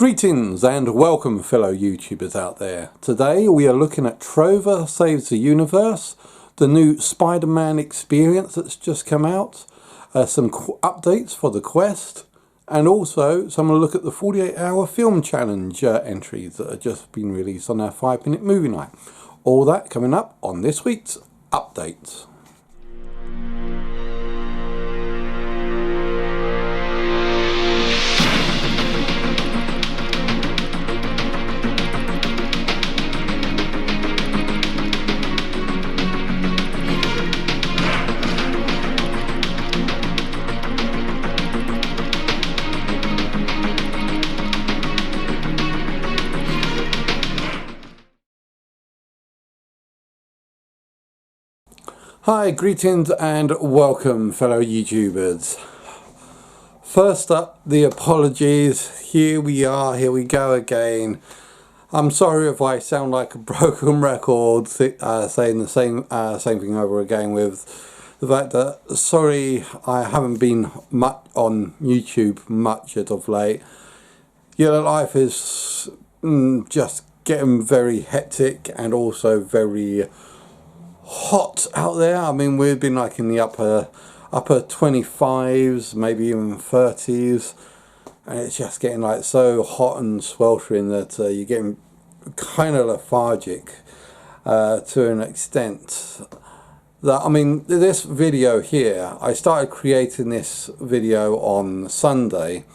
Greetings and welcome, fellow YouTubers out there. Today we are looking at Trover Saves the Universe, the new Spider-Man experience that's just come out, some updates for the quest, and also some look at the 48-hour film challenge entries that have just been released on our 5-minute movie night. All that coming up on this week's update. Hi, greetings and welcome, fellow YouTubers. First up, the apologies. Here we go again. I'm sorry if I sound like a broken record, saying the same thing over again, with the fact that, sorry, I haven't been much on YouTube much as of late. Life is just getting very hectic and also very hot out there. I mean, we've been like in the upper 25s, maybe even 30s, and it's just getting like so hot and sweltering that you're getting kind of lethargic to an extent that, I mean, this video here, I started creating this video on Sunday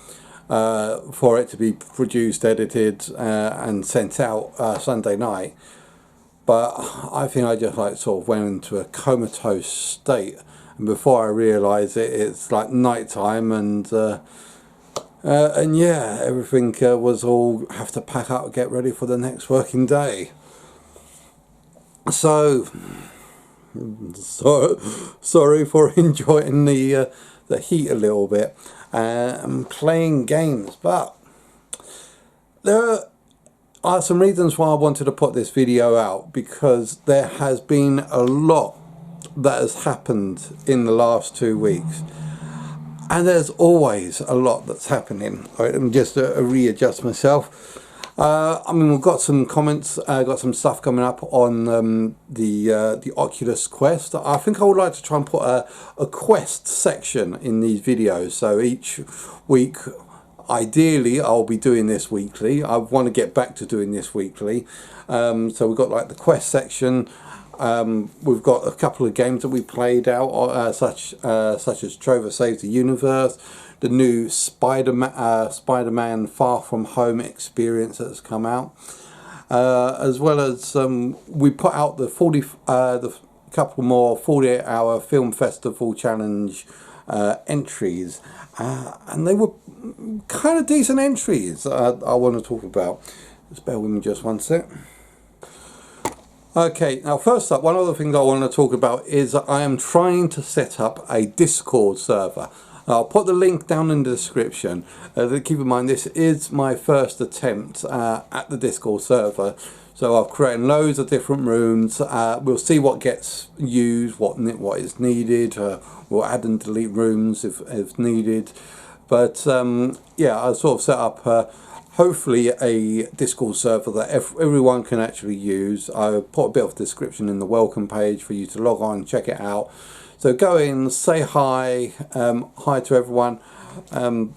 for it to be produced, edited and sent out Sunday night. But I think I just sort of went into a comatose state, and before I realised it, it's like night time, and yeah, everything was all have to pack up and get ready for the next working day. So sorry for enjoying the heat a little bit and playing games, but there are some reasons why I wanted to put this video out, because there has been a lot that has happened in the last 2 weeks, and there's always a lot that's happening. I'm just readjust myself. I mean, we've got some comments, got some stuff coming up on the Oculus Quest. I think I would like to try and put a quest section in these videos, so each week, ideally, I'll be doing this weekly. I want to get back to doing this weekly. So we've got like the quest section. We've got a couple of games that we played out, such as Trover Saves the Universe, the new Spider-Man Far From Home experience that's come out, as well as we put out the couple more 48-hour film festival challenge entries, and they were kind of decent entries. I want to talk about. Just bear with me just one sec. Okay, now first up, one of the things I want to talk about is that I am trying to set up a Discord server. I'll put the link down in the description. Keep in mind, this is my first attempt at the Discord server. So I've created loads of different rooms. We'll see what gets used, what is needed. We'll add and delete rooms if needed. But yeah, I'll sort of set up hopefully a Discord server that everyone can actually use. I put a bit of description in the welcome page for you to log on and check it out. So go in, say hi, hi to everyone, and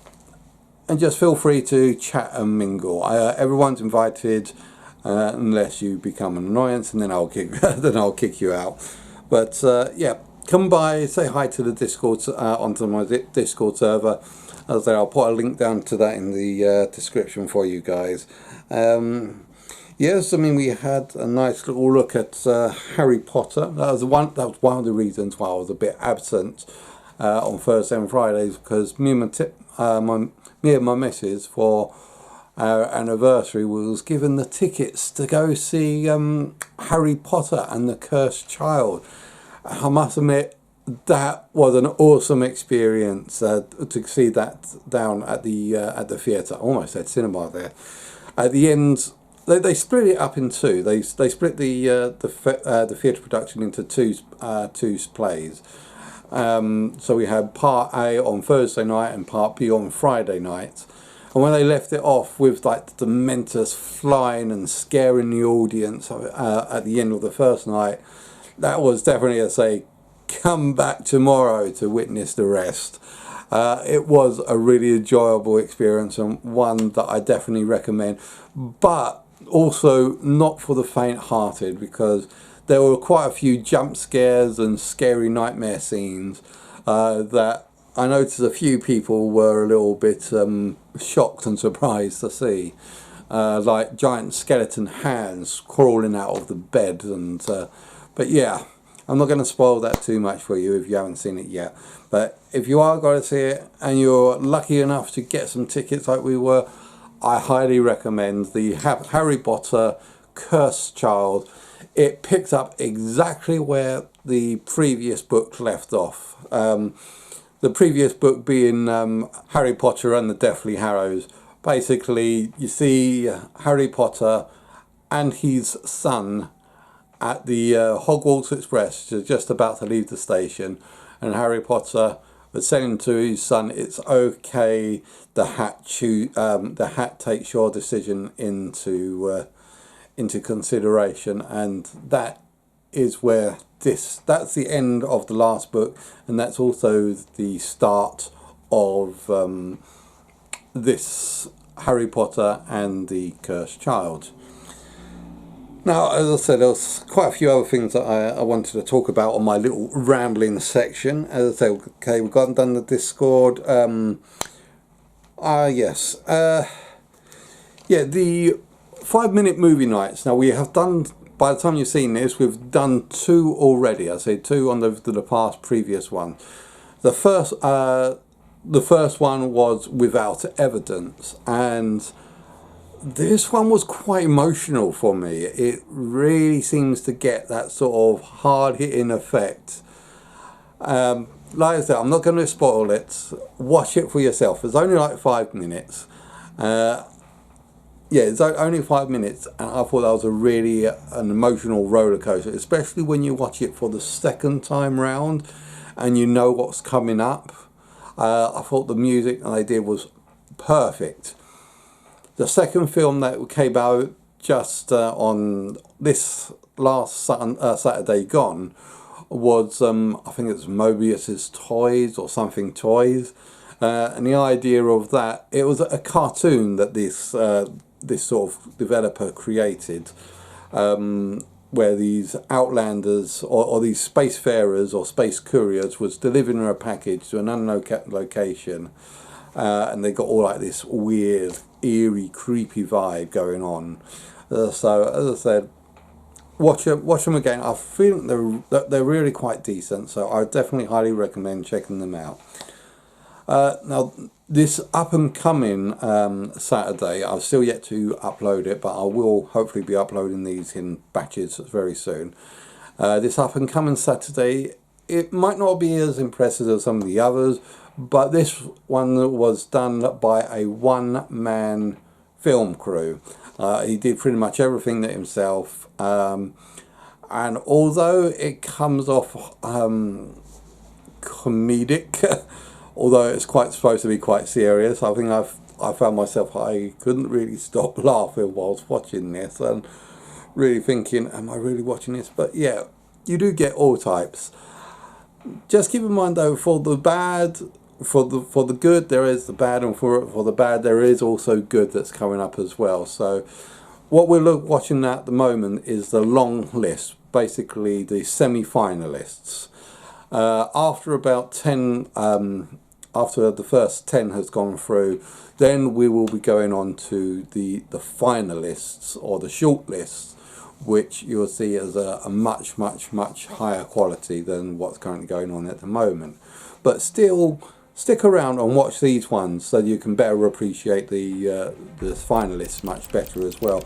just feel free to chat and mingle. Everyone's invited. Unless you become an annoyance, and then I'll kick you out. But yeah, come by, say hi to the Discord, onto my Discord server. As I say, I'll put a link down to that in the description for you guys. Yes, I mean, we had a nice little look at Harry Potter. That was one of the reasons why I was a bit absent on Thursday and Fridays, because me and my missus, for our anniversary, was given the tickets to go see Harry Potter and the Cursed Child. I must admit, that was an awesome experience to see that down at the theatre. I almost said cinema there. At the end, they split it up in two. They split the theatre production into two plays. So we had part A on Thursday night and part B on Friday night. And when they left it off with like the Dementors flying and scaring the audience at the end of the first night, that was definitely a say, come back tomorrow to witness the rest. It was a really enjoyable experience and one that I definitely recommend, but also not for the faint-hearted, because there were quite a few jump scares and scary nightmare scenes that I noticed a few people were a little bit shocked and surprised to see, like giant skeleton hands crawling out of the bed. And but yeah, I'm not going to spoil that too much for you if you haven't seen it yet. But if you are going to see it and you're lucky enough to get some tickets like we were, I highly recommend the Harry Potter Cursed Child. It picked up exactly where the previous book left off. The previous book being Harry Potter and the Deathly Hallows. Basically, you see Harry Potter and his son at the Hogwarts Express, just about to leave the station, and Harry Potter was saying to his son, "It's okay. The hat takes your decision into consideration," and that is where that's the end of the last book, and that's also the start of this Harry Potter and the Cursed Child. Now, as I said, there was quite a few other things that I wanted to talk about on my little rambling section. As I said, okay, we've done the Discord. Yes. Yeah, the 5-minute movie nights. Now, we have done, by the time you've seen this, we've done 2 already. I say 2 on the past previous one. The first one was Without Evidence, and this one was quite emotional for me. It really seems to get that sort of hard-hitting effect. Like I said, I'm not going to spoil it. Watch it for yourself. It's only like 5 minutes. Yeah, it's only 5 minutes, and I thought that was an emotional roller coaster, especially when you watch it for the second time round and you know what's coming up. I thought the music that they did was perfect. The second film that came out just on this last Saturday gone was, I think it's Mobius's Toys or something Toys. And the idea of that, it was a cartoon that this sort of developer created, where these outlanders or these spacefarers or space couriers was delivering a package to an unknown location, and they got all like this weird, eerie, creepy vibe going on. So as I said, watch them again. I feel they're really quite decent, so I definitely highly recommend checking them out. Now, this up and coming Saturday, I've still yet to upload it, but I will hopefully be uploading these in batches very soon. This up and coming Saturday, it might not be as impressive as some of the others, but this one was done by a one-man film crew. He did pretty much everything himself, and although it comes off comedic, although it's supposed to be quite serious, I think I found myself, I couldn't really stop laughing whilst watching this and really thinking, am I really watching this? But yeah, you do get all types. Just keep in mind though, for the bad, for the good there is the bad, and for the bad there is also good that's coming up as well. So what we're watching at the moment is the long list, basically the semi-finalists. After about 10, after the first 10 has gone through, then we will be going on to the finalists or the short lists, which you'll see as a much higher quality than what's currently going on at the moment. But still, stick around and watch these ones so you can better appreciate the finalists much better as well.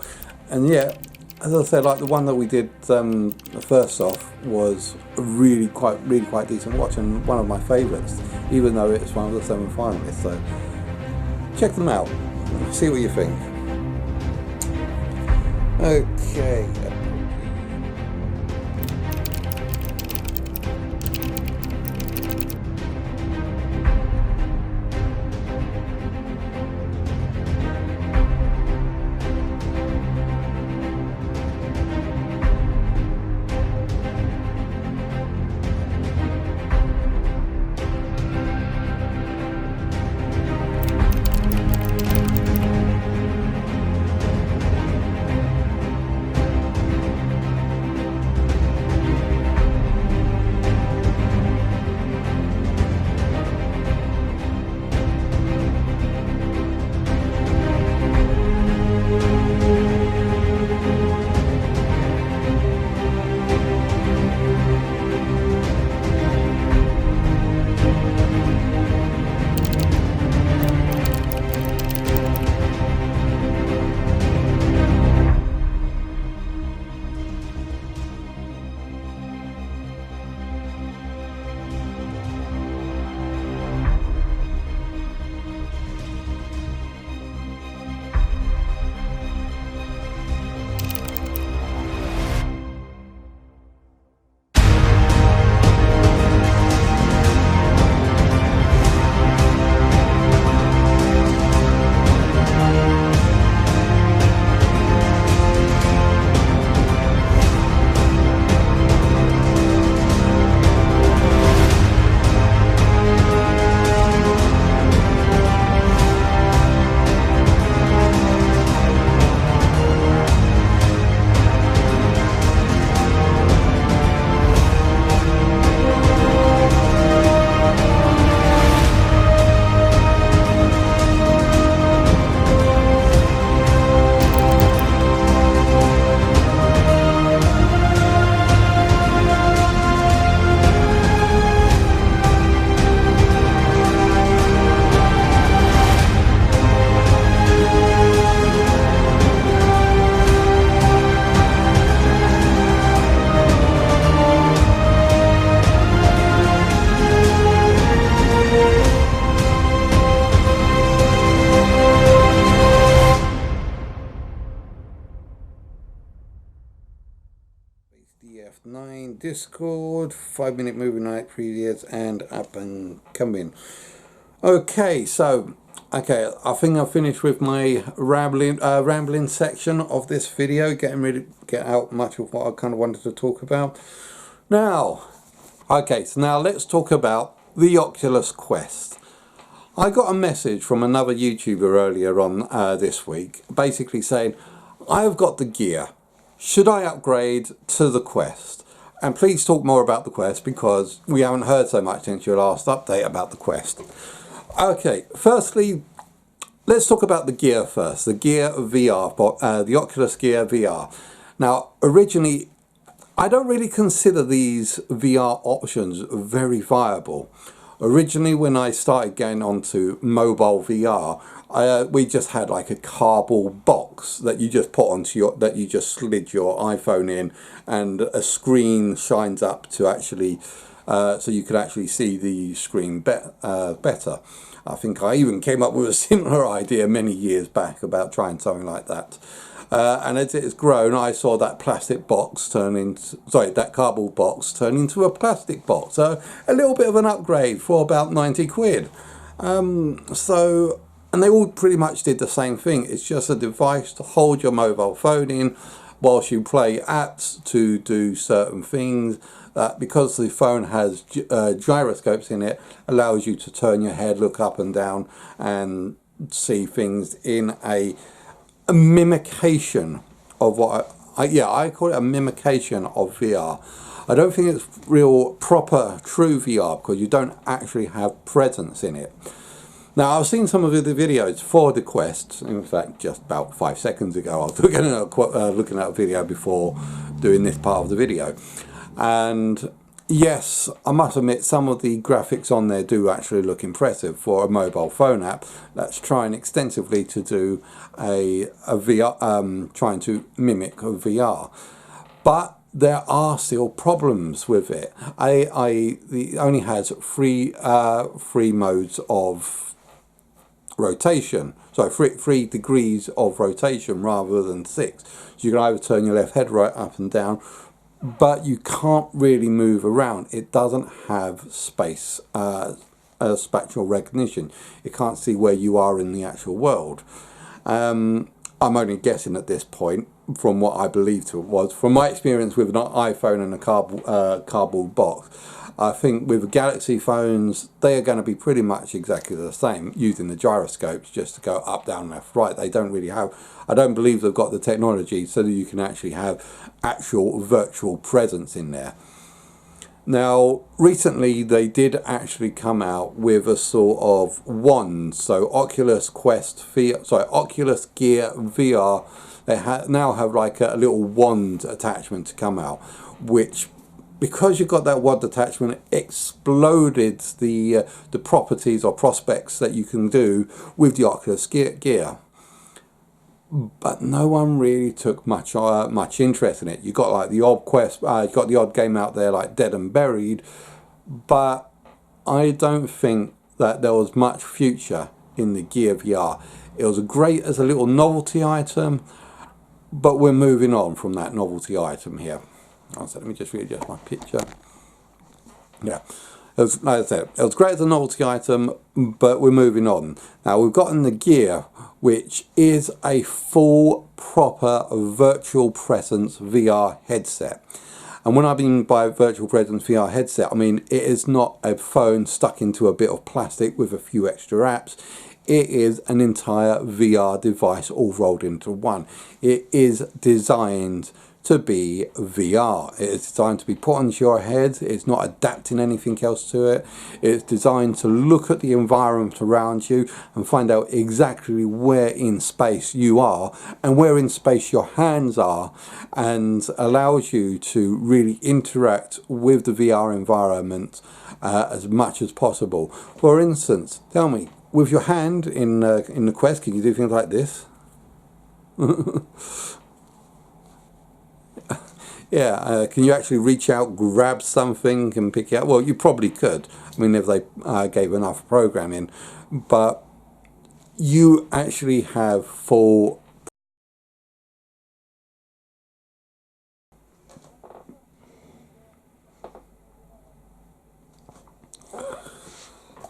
And yeah, as I said, like the one that we did first off was really quite decent watch, and one of my favourites, even though it's one of the 7 finalists. So check them out, see what you think. Okay. 9 Discord, 5-minute movie night previews, and up and coming. Okay, so I think I've finished with my rambling section of this video, getting ready to get out much of what I kind of wanted to talk about. Now, so now let's talk about the Oculus Quest. I got a message from another YouTuber earlier on this week, basically saying, I've got the gear. Should I upgrade to the Quest? And please talk more about the Quest, because we haven't heard so much since your last update about the Quest. Okay, firstly, let's talk about the gear first. The Gear VR, the Oculus Gear VR. Now, originally, I don't really consider these VR options very viable. Originally, when I started getting onto mobile VR, we just had like a cardboard box that you just put onto that you just slid your iPhone in, and a screen shines up to actually, so you could actually see the screen better. I think I even came up with a similar idea many years back about trying something like that. And as it has grown, I saw that plastic box that cardboard box turn into a plastic box. So a little bit of an upgrade for about 90 quid. And they all pretty much did the same thing. It's just a device to hold your mobile phone in whilst you play apps to do certain things. Because the phone has gyroscopes in it, allows you to turn your head, look up and down, and see things in a mimication of what I call it a mimication of VR. I don't think it's real proper true VR, because you don't actually have presence in it. Now, I've seen some of the videos for the Quest. In fact, just about 5 seconds ago, I was looking at a video before doing this part of the video. And yes, I must admit, some of the graphics on there do actually look impressive for a mobile phone app that's trying extensively to do a VR, trying to mimic a VR. But there are still problems with it. It only has three modes of rotation. So three degrees of rotation rather than 6. So you can either turn your left head right up and down, but you can't really move around. It doesn't have spatial recognition. It can't see where you are in the actual world. I'm only guessing at this point from what I believed it was. From my experience with an iPhone and a cardboard box, I think with Galaxy phones, they are going to be pretty much exactly the same, using the gyroscopes just to go up, down, left, right. They don't really have, I don't believe they've got the technology so that you can actually have actual virtual presence in there. Now, recently they did actually come out with a sort of wand. So Oculus Gear VR, they now have like a little wand attachment to come out, which, because you've got that wand attachment, exploded the properties or prospects that you can do with the Oculus Gear. But no one really took much interest in it. You got like the odd you got the odd game out there like Dead and Buried, but I don't think that there was much future in the Gear VR. It was great as a little novelty item, but we're moving on from that novelty item here. So let me just readjust my picture. Yeah, like I said, it was great as a novelty item, but we're moving on. Now we've gotten the Gear, which is a full, proper virtual presence VR headset. And when I mean by virtual presence VR headset, I mean it is not a phone stuck into a bit of plastic with a few extra apps. It is an entire VR device all rolled into one. It is designed to be VR. It's designed to be put onto your head. It's not adapting anything else to it. It's designed to look at the environment around you and find out exactly where in space you are and where in space your hands are, and allows you to really interact with the VR environment as much as possible. For instance, tell me, with your hand in the Quest, can you do things like this? Yeah, can you actually reach out, grab something and pick it up? Well, you probably could. I mean, if they gave enough programming. But you actually have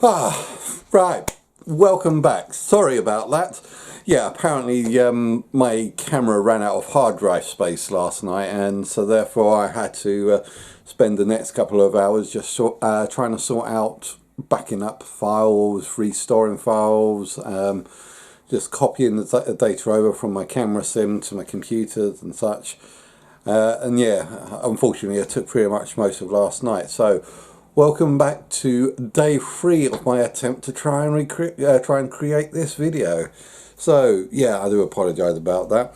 Right, welcome back. Sorry about that. Yeah, apparently my camera ran out of hard drive space last night, and so therefore I had to spend the next couple of hours just trying to sort out backing up files, restoring files, just copying the data over from my camera sim to my computers and such. And yeah, unfortunately it took pretty much most of last night. So welcome back to day 3 of my attempt to try and create this video. So yeah, I do apologise about that.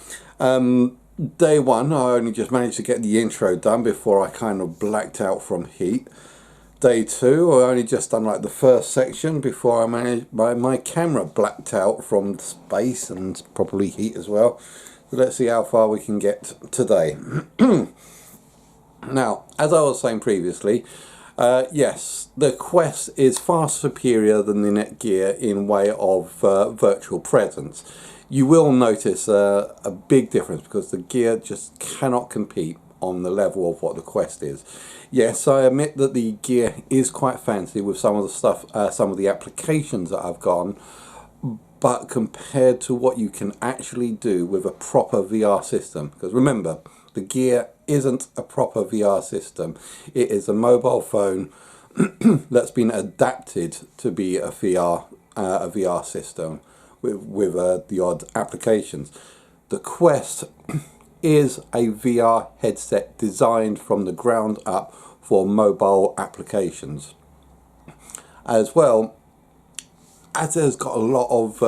Day 1 I only just managed to get the intro done before I kind of blacked out from heat. Day 2 I only just done like the first section before I managed my camera blacked out from space and probably heat as well. So let's see how far we can get today. Now, as I was saying previously, yes, the Quest is far superior than the Netgear in way of virtual presence. You will notice a big difference because the Gear just cannot compete on the level of what the Quest is. Yes, I admit that the Gear is quite fancy with some of the stuff, some of the applications that I've got on, but compared to what you can actually do with a proper VR system, because remember, the Gear isn't a proper VR system. It is a mobile phone that's been adapted to be a VR system with the odd applications. The Quest is a VR headset designed from the ground up for mobile applications. As well, as there's got a lot of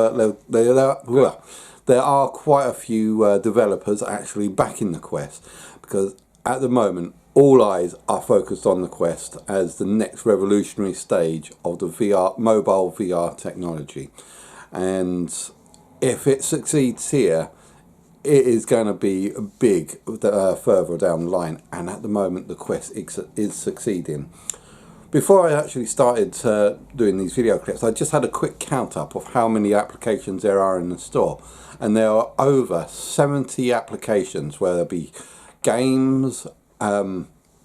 there are quite a few developers actually backing the Quest, because at the moment all eyes are focused on the Quest as the next revolutionary stage of the mobile VR technology. And if it succeeds here, it is going to be big further down the line, and at the moment the Quest is succeeding. Before I actually started doing these video clips, I just had a quick count up of how many applications there are in the store, and there are over 70 applications, whether it be games,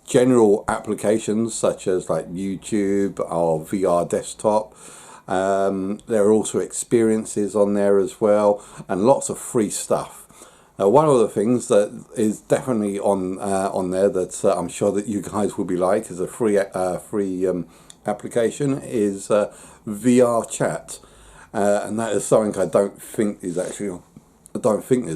general applications such as like YouTube or VR desktop. There are also experiences on there as well, and lots of free stuff. One of the things that is definitely on there that I'm sure that you guys will be like as a free application is VR chat, and that is something I don't think is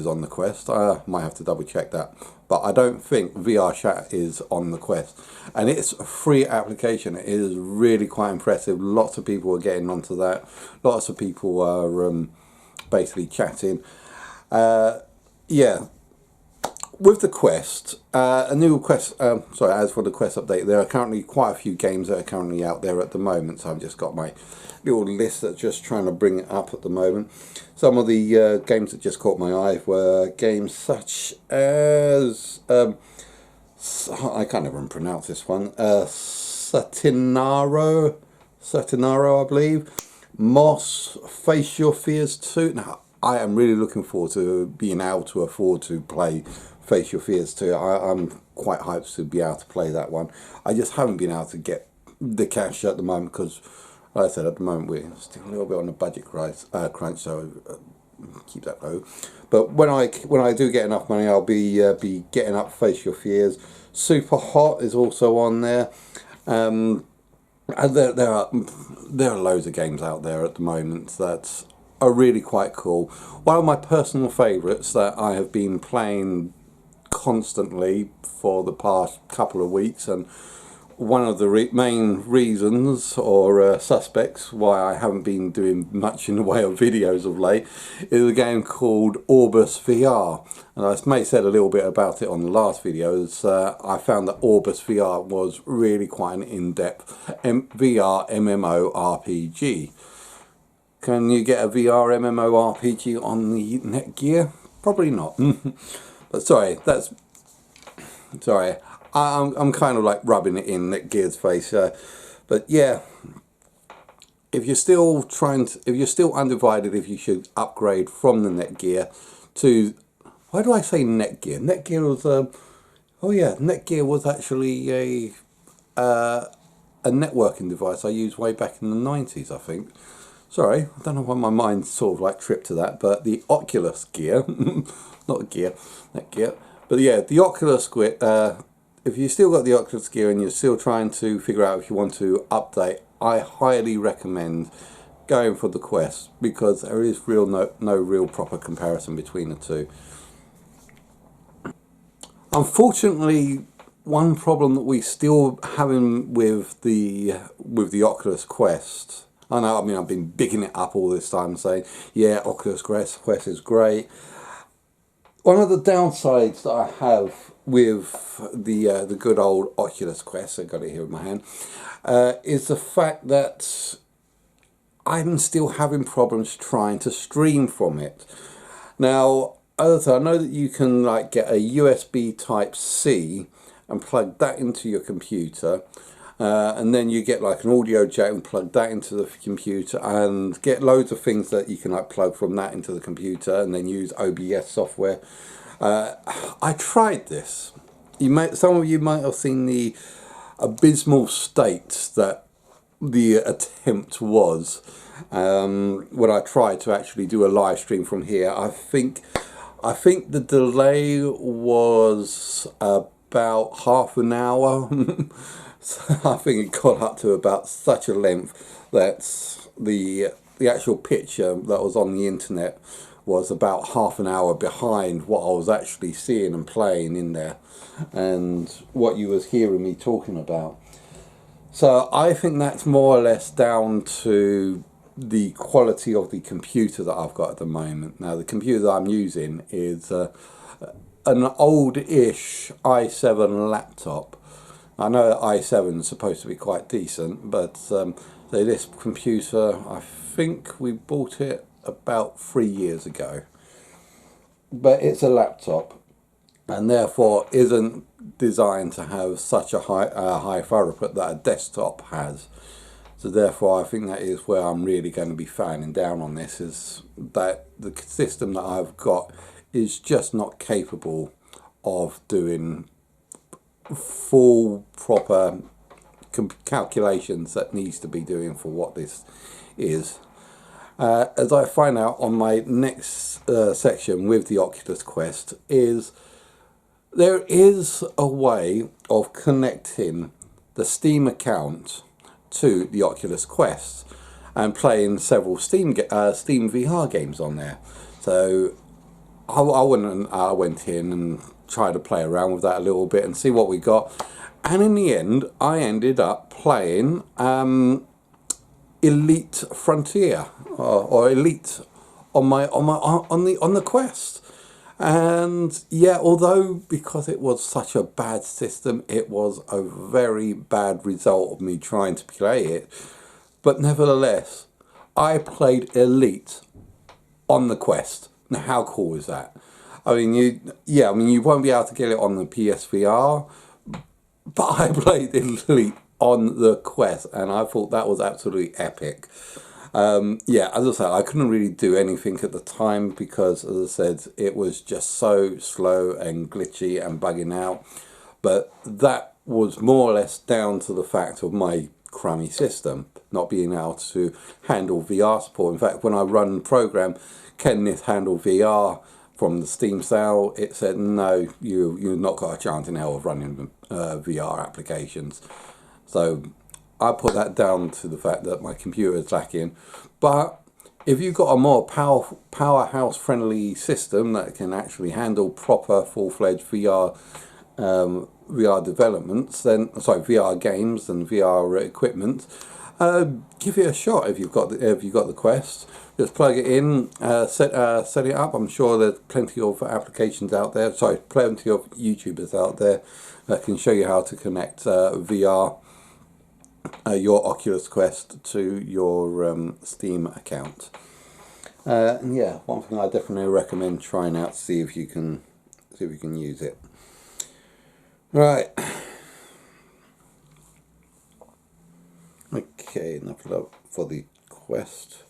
on the Quest. I might have to double check that, but I don't think VR chat is on the Quest, and it's a free application. It is really quite impressive. Lots of people are getting onto that. Lots of people are basically chatting. Yeah, with the Quest, a new Quest, as for the Quest update, there are currently quite a few games that are currently out there at the moment, so I've just got my little list that's just trying to bring it up at the moment. Some of the games that just caught my eye were games such as, I can't even pronounce this one, Satinaro, I believe, Moss, Face Your Fears 2. Now, I am really looking forward to being able to afford to play Face Your Fears 2. I'm quite hyped to be able to play that one. I just haven't been able to get the cash at the moment because, like I said, at the moment we're still a little bit on a budget crunch, so keep that low. But when I do get enough money, I'll be getting up Face Your Fears. Super Hot is also on there. And there are loads of games out there at the moment that are really quite cool. One of my personal favourites that I have been playing constantly for the past couple of weeks, and one of the main reasons or suspects why I haven't been doing much in the way of videos of late, is a game called Orbis VR. And I may have said a little bit about it on the last videos. I found that Orbis VR was really quite an in-depth VR MMORPG. Can you get a VR MMORPG on the Netgear? Probably not. But sorry, I'm kind of like rubbing it in Netgear's face. But yeah, if you're still undivided if you should upgrade from the Netgear to, why do I say Netgear? Netgear was oh yeah, Netgear was actually a a networking device I used way back in the 90s, I think. Sorry, I don't know why my mind sort of like tripped to that, but the Oculus Gear, not Gear, that Gear, but yeah, the Oculus Gear, if you still got the Oculus Gear and you're still trying to figure out if you want to update, I highly recommend going for the Quest, because there is no real proper comparison between the two. Unfortunately, one problem that we still having with the Oculus Quest, I know, I mean, I've been bigging it up all this time, saying, yeah, Oculus Quest is great. One of the downsides that I have with the good old Oculus Quest, I got it here in my hand, is the fact that I'm still having problems trying to stream from it. Now, I know that you can like get a USB type C and plug that into your computer, and then you get like an audio jack and plug that into the computer, and get loads of things that you can like plug from that into the computer, and then use OBS software. I tried this. Some of you might have seen the abysmal state that the attempt was when I tried to actually do a live stream from here. I think the delay was about half an hour. So I think it got up to about such a length that the actual picture that was on the internet was about half an hour behind what I was actually seeing and playing in there, and what you was hearing me talking about. So I think that's more or less down to the quality of the computer that I've got at the moment. Now, the computer that I'm using is an old-ish i7 laptop. I know that i7 is supposed to be quite decent, but this computer, I think we bought it about 3 years ago. But it's a laptop, and therefore isn't designed to have such a high throughput that a desktop has. So therefore I think that is where I'm really going to be fanning down on this, is that the system that I've got is just not capable of doing full proper calculations that needs to be doing for what this is. As I find out on my next section with the Oculus Quest, is there is a way of connecting the Steam account to the Oculus Quest and playing several Steam VR games on there. So I went in and tried to play around with that a little bit and see what we got, and in the end I ended up playing Elite Frontier or Elite on the Quest. And yeah, although because it was such a bad system, it was a very bad result of me trying to play it, but nevertheless I played Elite on the Quest. Now how cool is that? I mean, you won't be able to get it on the PSVR, but I played Elite on the Quest, and I thought that was absolutely epic. Yeah, as I said, I couldn't really do anything at the time because, as I said, it was just so slow and glitchy and bugging out. But that was more or less down to the fact of my crummy system not being able to handle VR support. In fact, when I run the program, can this handle VR from the Steam sale, it said, no, you've not got a chance in hell of running VR applications. So I put that down to the fact that my computer is lacking. But if you've got a more powerhouse friendly system that can actually handle proper full-fledged VR developments, then VR games and VR equipment, give it a shot. If you've got the Quest, just plug it in, set it up. I'm sure there's plenty of applications out there, plenty of YouTubers out there that can show you how to connect VR, your Oculus Quest, to your Steam account. And yeah, one thing I definitely recommend trying out to see if you can use it. Right. Okay, enough for the Quest.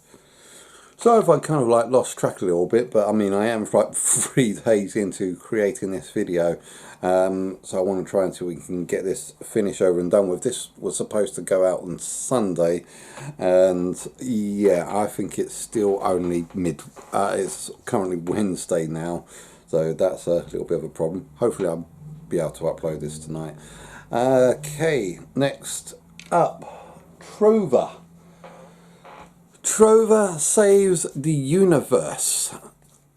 So if I kind of like lost track a little bit, but I mean I am like 3 days into creating this video, so I want to try and see if we can get this finished over and done with. This was supposed to go out on Sunday, and yeah, I think it's still only it's currently Wednesday now, so that's a little bit of a problem. Hopefully I'll be able to upload this tonight. Okay, next up, Trover. Trover Saves the Universe.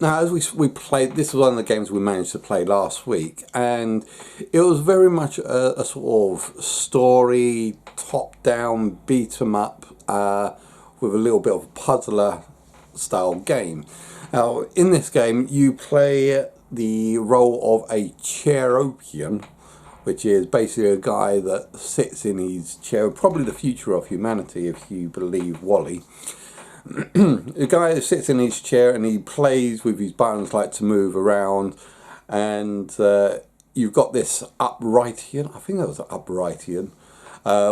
Now, as we played, this was one of the games we managed to play last week, and it was very much a sort of story, top-down, beat-em-up, with a little bit of a puzzler style game. Now, in this game, you play the role of a Cheropian, which is basically a guy that sits in his chair, probably the future of humanity if you believe Wally. The guy sits in his chair and he plays with his buttons like to move around, and you've got this uprightian, I think that was an uprightian,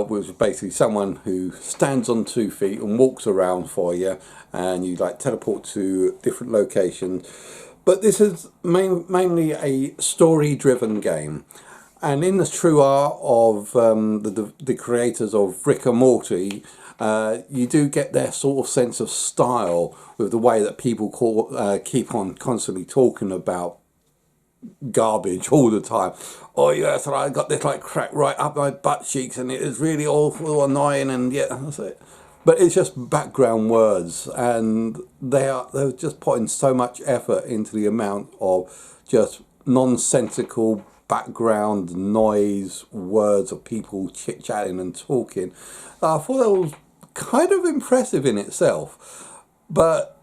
which is basically someone who stands on 2 feet and walks around for you, and you like teleport to different locations. But this is mainly a story driven game. And in the true art of the creators of Rick and Morty, you do get their sort of sense of style with the way that people keep on constantly talking about garbage all the time. Oh yes, I got this like crack right up my butt cheeks, and it is really awful, annoying, and yeah, that's it. But it's just background words, and they're just putting so much effort into the amount of just nonsensical background noise, words of people chit-chatting and talking. I thought that was kind of impressive in itself, but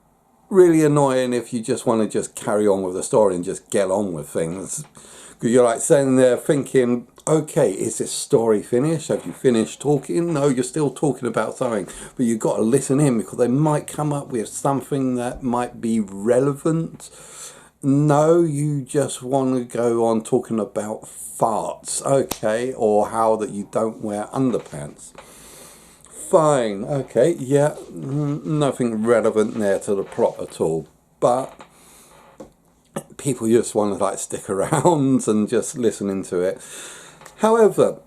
really annoying if you just want to just carry on with the story and just get on with things. Because you're like sitting there thinking, okay, is this story finished? Have you finished talking? No, you're still talking about something, but you've got to listen in because they might come up with something that might be relevant. No, you just want to go on talking about farts, okay, or how that you don't wear underpants. Fine, okay, yeah, nothing relevant there to the plot at all, but people just want to like stick around and just listening to it. However,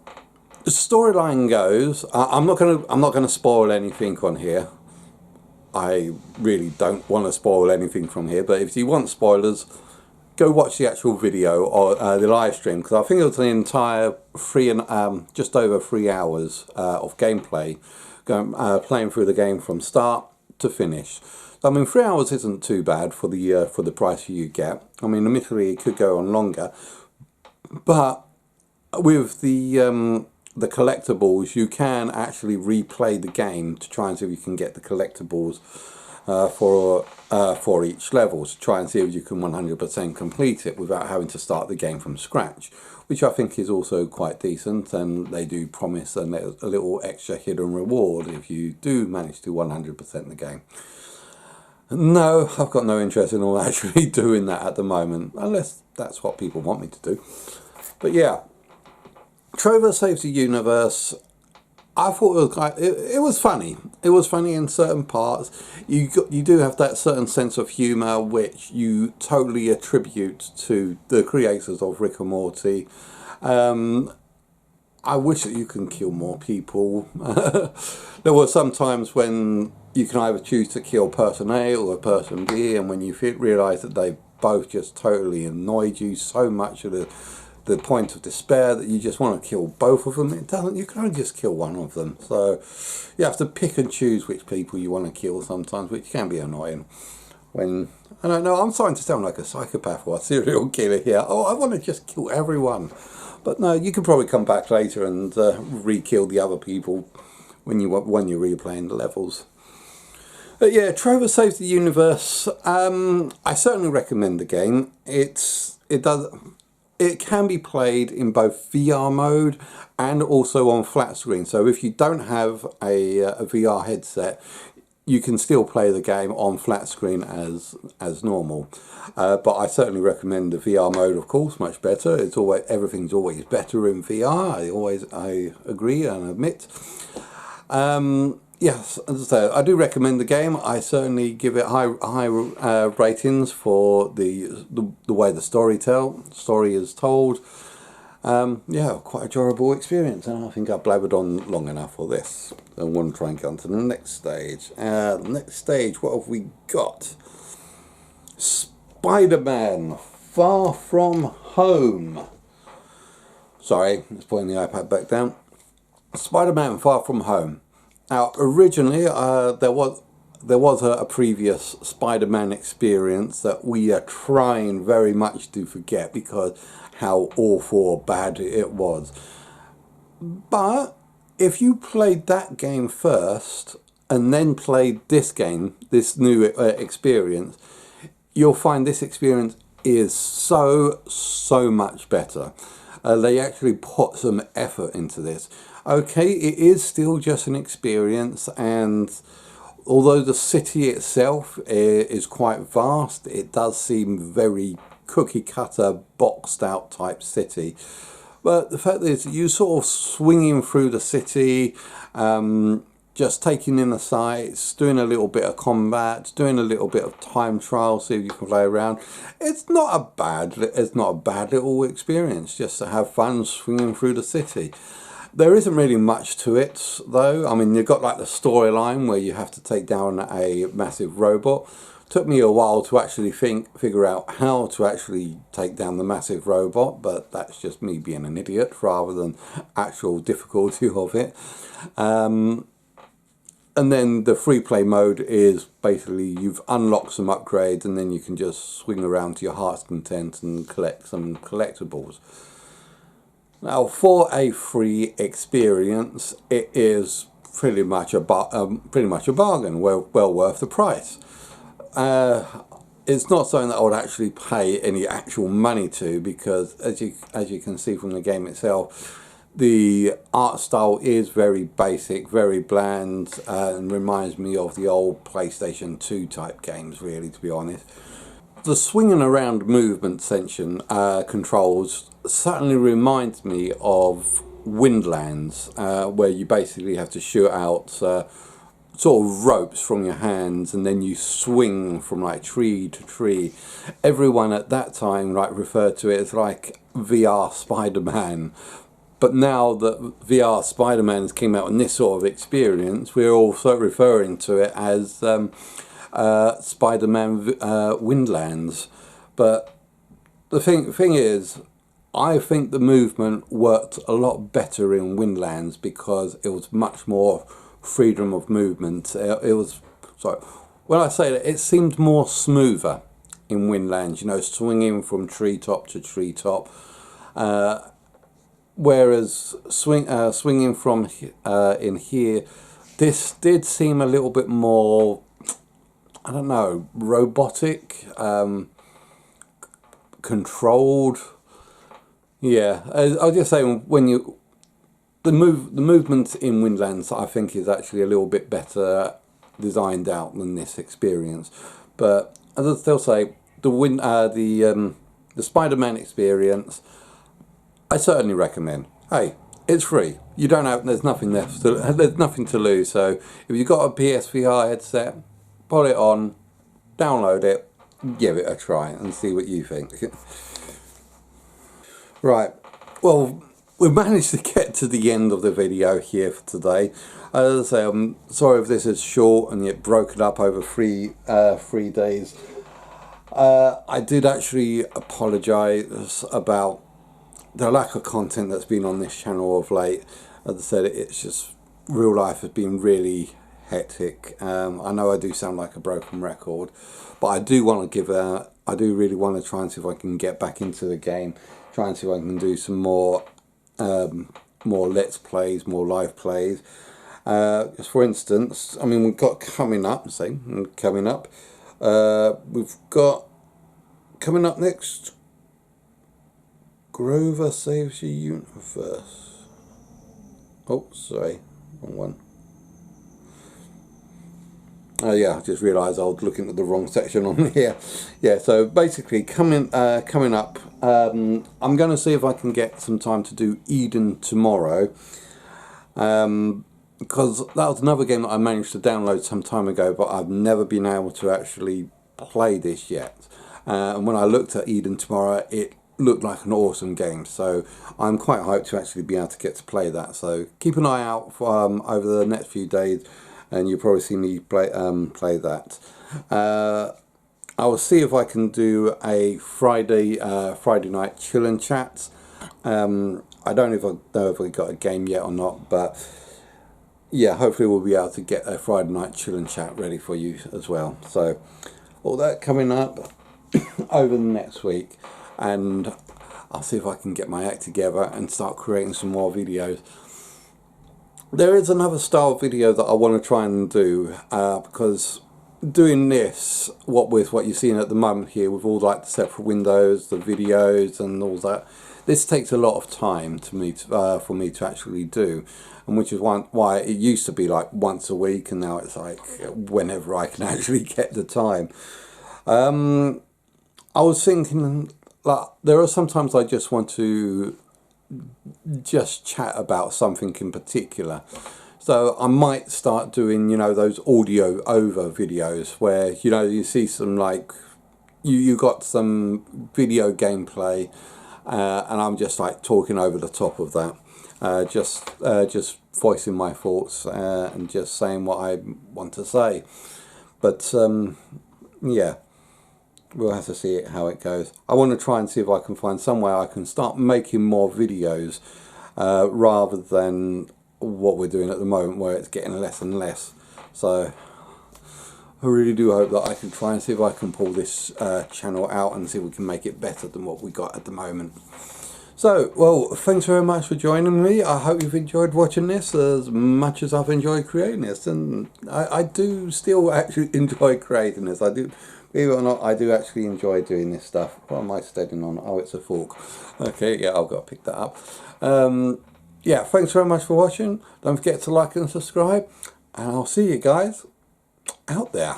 the storyline goes, I'm not gonna spoil anything on here. I really don't want to spoil anything from here, but if you want spoilers, go watch the actual video or the live stream, because I think it was an entire just over 3 hours of gameplay, playing through the game from start to finish. I mean, 3 hours isn't too bad for the price you get. I mean, admittedly, it could go on longer, but with the collectibles, you can actually replay the game to try and see if you can get the collectibles for each level, to try and see if you can 100% complete it without having to start the game from scratch, which I think is also quite decent, and they do promise a little extra hidden reward if you do manage to 100% the game. No, I've got no interest in actually doing that at the moment, unless that's what people want me to do. But yeah, Trover Saves the Universe. I thought it was funny. It was funny in certain parts. You do have that certain sense of humour which you totally attribute to the creators of Rick and Morty. I wish that you can kill more people. There were some times when you can either choose to kill person A or person B, and when you realise that they both just totally annoyed you so much at the point of despair that you just want to kill both of them, you can only just kill one of them. So you have to pick and choose which people you want to kill sometimes, which can be annoying. When, I don't know, I'm starting to sound like a psychopath or a serial killer here. Oh, I want to just kill everyone. But no, you can probably come back later and re-kill the other people when you're replaying the levels. But yeah, Trover Saves the Universe. I certainly recommend the game. It can be played in both VR mode and also on flat screen. So if you don't have a VR headset, you can still play the game on flat screen as normal. But I certainly recommend the VR mode, of course, much better. Everything's always better in VR. I agree and admit. yes, as I say, I do recommend the game. I certainly give it high ratings for the way the story is told. Yeah, quite a enjoyable experience, and I think I've blabbered on long enough for this. I want to try and get on to the next stage. Next stage, what have we got? Spider-Man Far From Home. Sorry, let's putting the iPad back down. Spider-Man Far From Home. Now, originally, there was a previous Spider-Man experience that we are trying very much to forget because how awful or bad it was. But if you played that game first and then played this game, this new experience, you'll find this experience is so much better. They actually put some effort into this. Okay, it is still just an experience, and although the city itself is quite vast, it does seem very cookie cutter, boxed out type city. But the fact is, you sort of swinging through the city, just taking in the sights, doing a little bit of combat, doing a little bit of time trial, see if you can play around. It's not a bad little experience just to have fun swinging through the city. There isn't really much to it though. I mean, you've got like the storyline where you have to take down a massive robot. Took me a while to actually figure out how to actually take down the massive robot, but that's just me being an idiot rather than actual difficulty of it. And then the free play mode is basically you've unlocked some upgrades and then you can just swing around to your heart's content and collect some collectibles. Now, for a free experience, it is pretty much a bargain. Well worth the price. It's not something that I would actually pay any actual money to because, as you can see from the game itself, the art style is very basic, very bland, and reminds me of the old PlayStation 2 type games, really, to be honest. The swinging around movement section controls certainly reminds me of Windlands, where you basically have to shoot out sort of ropes from your hands and then you swing from like tree to tree. Everyone at that time referred to it as like VR Spider-Man. But now that VR Spider-Man has came out in this sort of experience, we're also referring to it as Spider-Man Windlands. But the thing is, I think the movement worked a lot better in Windlands because it was much more freedom of movement. It was, sorry, when I say that, it seemed more smoother in Windlands, you know, swinging from treetop to treetop. Whereas swinging from in here, this did seem a little bit more, I don't know, robotic, controlled. Yeah, I'll just say when you the movement in Windlands, I think, is actually a little bit better designed out than this experience. But as I still say, the Spider-Man experience, I certainly recommend. Hey, it's free. You don't have. There's nothing left. There's nothing to lose. So if you've got a PSVR headset, put it on, download it, give it a try, and see what you think. Right. Well, we've managed to get to the end of the video here for today. As I say, I'm sorry if this is short and yet broken up over three days. I did actually apologise about the lack of content that's been on this channel of late. As I said, it's just real life has been really hectic. I know I do sound like a broken record, but I do want to I do really want to try and see if I can get back into the game, try and see if I can do some more let's plays, more live plays. Just for instance, I mean, we've got coming up next, Grover Saves the Universe. Oh, sorry, wrong one. Oh yeah, I just realised I was looking at the wrong section on here. Yeah, so basically coming up, I'm going to see if I can get some time to do Eden tomorrow. because that was another game that I managed to download some time ago, but I've never been able to actually play this yet. And when I looked at Eden Tomorrow, it looked like an awesome game, so I'm quite hyped to actually be able to get to play that. So keep an eye out for, over the next few days, and you'll probably see me play that. I will see if I can do a Friday night chill and chat. I don't know if we got a game yet or not, but yeah, hopefully we'll be able to get a Friday night chill and chat ready for you as well. So all that coming up over the next week, and I'll see if I can get my act together and start creating some more videos. There is another style of video that I want to try and do, because doing this, what you're seeing at the moment here, with all like the separate windows, the videos and all that, this takes a lot of time for me to actually do, and which is why it used to be like once a week, and now it's like whenever I can actually get the time. I was thinking, like, there are sometimes I just want to just chat about something in particular. So I might start doing, you know, those audio over videos where, you know, you see some, like, you got some video gameplay, and I'm just like talking over the top of that, just voicing my thoughts, and just saying what I want to say. But yeah, we'll have to see how it goes. I want to try and see if I can find some way I can start making more videos, rather than what we're doing at the moment, where it's getting less and less. So I really do hope that I can try and see if I can pull this channel out and see if we can make it better than what we got at the moment. So, well, thanks very much for joining me. I hope you've enjoyed watching this as much as I've enjoyed creating this, and I do still actually enjoy creating this. I do, believe it or not, I do actually enjoy doing this stuff. What am I steadying on? Oh, it's a fork. Okay, yeah, I've got to pick that up. Yeah, thanks very much for watching. Don't forget to like and subscribe, and I'll see you guys out there.